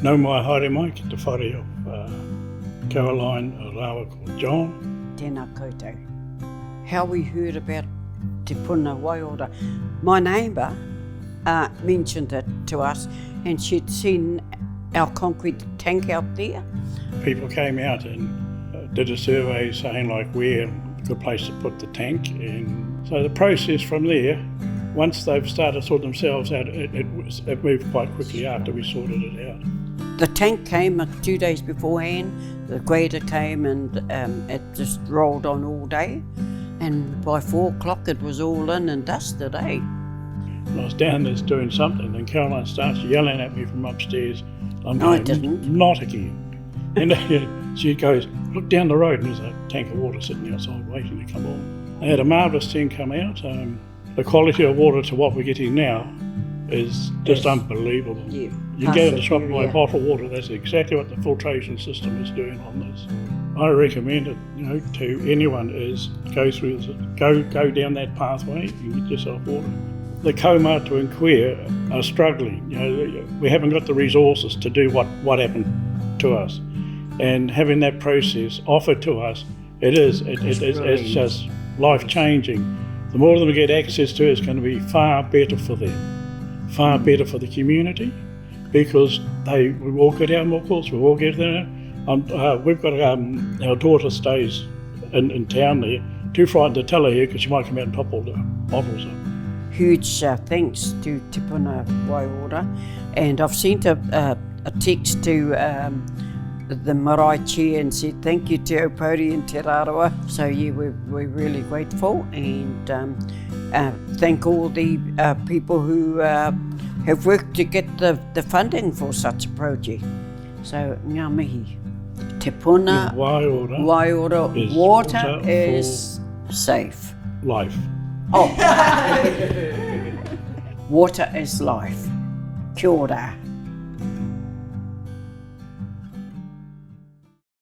No mai haere mai ki te whare of Caroline, a rawa called John. Tēnā koutou. How we heard about Te Puna Wai Ora. My neighbour mentioned it to us, and she'd seen our concrete tank out there. People came out and did a survey saying like where a good place to put the tank, and so the process from there, once they've started to sort themselves out, it moved quite quickly after we sorted it out. The tank came 2 days beforehand, the grader came, and it just rolled on all day, and by 4 o'clock it was all in and dusted, eh? I was down there doing something, and Caroline starts yelling at me from upstairs. I'm No, I going, didn't. Not again. And she goes, look down the road, and there's a tank of water sitting outside waiting to come on. They had a marvellous team come out. The quality of water to what we're getting now is just unbelievable. Yeah. You can go to the shop and buy bottled water. That's exactly what the filtration system is doing on this. I recommend it, to anyone is go down that pathway and get yourself water. The Kaumātua and Queer are struggling. We haven't got the resources to do what happened to us, and having that process offered to us, it's just life changing. The more of them get access to it, it's going to be far better for them, far better for the community, because we all get our milkers, we all get there. We've got our daughter stays in town there, too frightened to tell her here because she might come out and pop all the bottles up. Huge thanks to Te Puna Wai Ora, and I've sent a text to the marae chair and said thank you to Aupori and Te Rarawa. So yeah, we're really grateful, and thank all the people who have worked to get the funding for such a project. So ngā mihi. Te Puna Wai Ora, water is safe. Life. Oh. Water is life. Kia ora.